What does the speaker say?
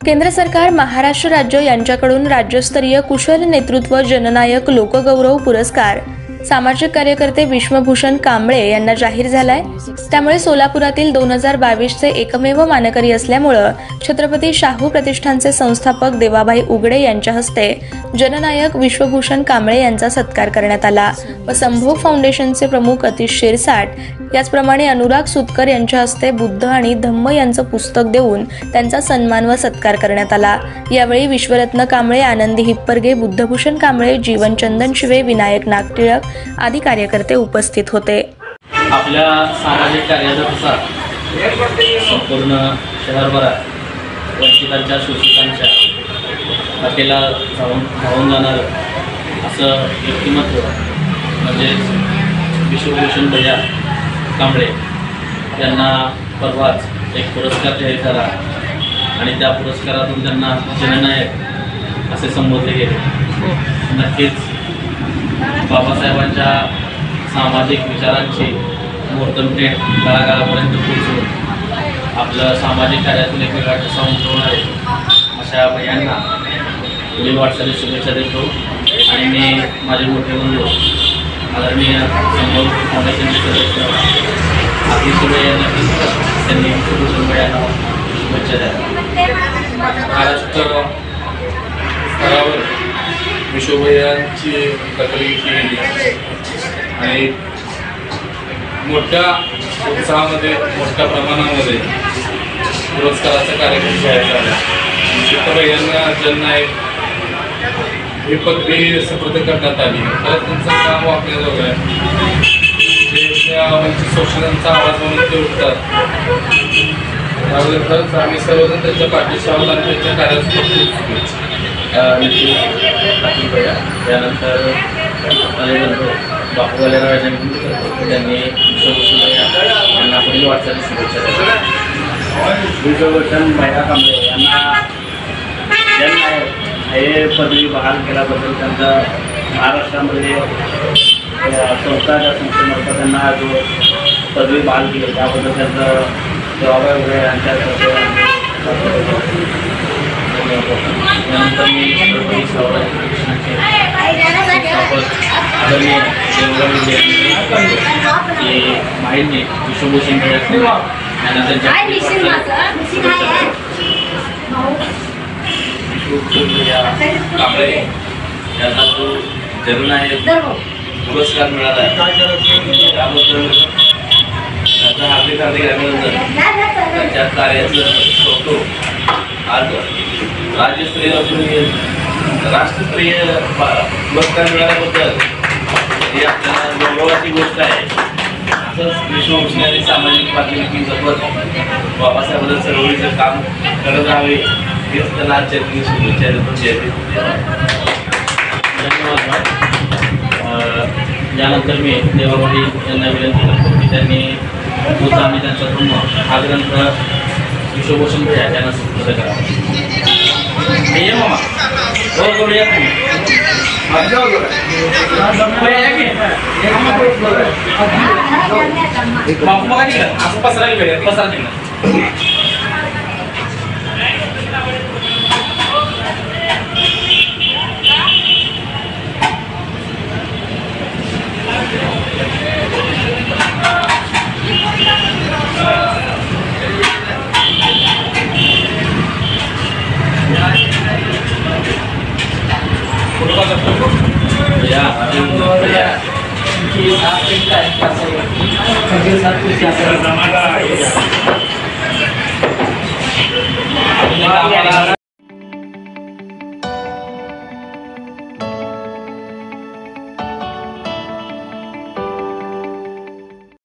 केंद्र सरकार महाराष्ट्र राज्य यांच्याकडून राज्यस्तरीय कुशल नेतृत्व जननायक लोकगौरव पुरस्कार सामाजिक कार्यकर्ते विश्वभूषण कांबळे यांना जाहीर झालाय। त्यामुळे सोलापुरातील 2022 चे एकमेव मानकरी असल्यामुळे छत्रपती शाहू प्रतिष्ठानचे संस्थापक देवाभाई उगडे यांच्या हस्ते जननायक विश्वभूषण कांबळे यांचा सत्कार करण्यात आला व संभोग फाउंडेशनचे प्रमुख अतिश शिरसाट याचप्रमाणे अनुराग सुतकर यांच्या हस्ते बुद्ध आणि धम्म यांचं पुस्तक देऊन त्यांचा सन्मान व सत्कार करण्यात आला। यावेळी विश्वरत्न कांबळे, आनंदी हिप्परगे, बुद्धभूषण कांबळे, जीवन चंदन शिवे, विनायक नागटिळक आदी कार्यकर्ते उपस्थित होते। आपल्या सामाजिक कार्यानुसार संपूर्ण शहरभरात वंचितांच्या शोषितांच्या हाकेला धावून जाणार असं व्यक्तिमत्व म्हणजे विश्वभूषण भैया कांबळे यांना परवाच एक पुरस्कार जाहीर झाला आणि त्या पुरस्कारातून त्यांना जननायक असे संबोधले गेले। नक्कीच बाबासाहेबांच्या सामाजिक विचारांची मूर्तमेढ तळागाळापर्यंत पोहोचून आपलं सामाजिक कार्यातून वेगवेगळा ठसा उमटवणारे अशा भैयांना पुढील वाटचालीस शुभेच्छा देतो आणि मी माझे मोठे बंधू आदरणीय संभोग फाउंडेशनचे सदस्य आधी सुबे यांना त्यांनी विश्वभूषण भैयांना शुभेच्छा द्या। महाराष्ट्र स्तरावर विश्वभैयांची दखल घेतली गेली आणि मोठ्या उत्साहामध्ये मोठ्या प्रमाणामध्ये पुरस्काराचा कार्यक्रम जाहीर झाला। विश्वभैयांना जननायक ही पदवी सुपूर्द करण्यात आली। खरंच त्यांचं काम वापरण्याजोगं आहे। त्या वंचित शोषणांचा आवाज म्हणून ते उठतात। त्यामुळे खरंच आम्ही सर्वजण त्यांच्या पाठीशी आहोत आणि त्यांच्या कार्यात त्यानंतर बापू वालेराव त्यांनी विश्वभूषण यांना पुढील वाटचालीस शुभेच्छा दिल्या। विश्वभूषण भैया कांबळे यांना जननायक हे पदवी बहाल केल्याबद्दल त्यांचा महाराष्ट्रामध्ये संस्थाच्या संस्थेमार्फत त्यांना जो पदवी बहाल केली त्याबद्दल त्यांचं देवाभाई उगडे यांच्या त्यानंतर मी छत्रपती शाहू प्रतिष्ठानचे आदरणीय माहिती विश्वभूषण भैया यांना त्यांच्या कांबळे यांना जो जननायक पुरस्कार मिळाला त्याबद्दल त्यांचं हार्दिक अभिनंदन। त्यांच्या कार्याचं कौतुक आज राज्यस्तरीय राष्ट्रस्तरीय पुरस्कार मिळाल्याबद्दल ही आपल्याला गौरवाची गोष्ट आहे। असंच विश्वभूषणाने सामाजिक पातळीवर जपत बाबासाहेबांचं चळवळीचं काम करत राहावे हेच त्यांना आजच्या शुभेच्छा देतो। धन्यवाद। यानंतर मी देवाभाई यांना विनंती करतो की त्यांनी आम्ही त्यांचा धम्म हा ग्रंथ विश्वभूषण भैया यांना सुपूर्द करावा। ये मामा हो करूया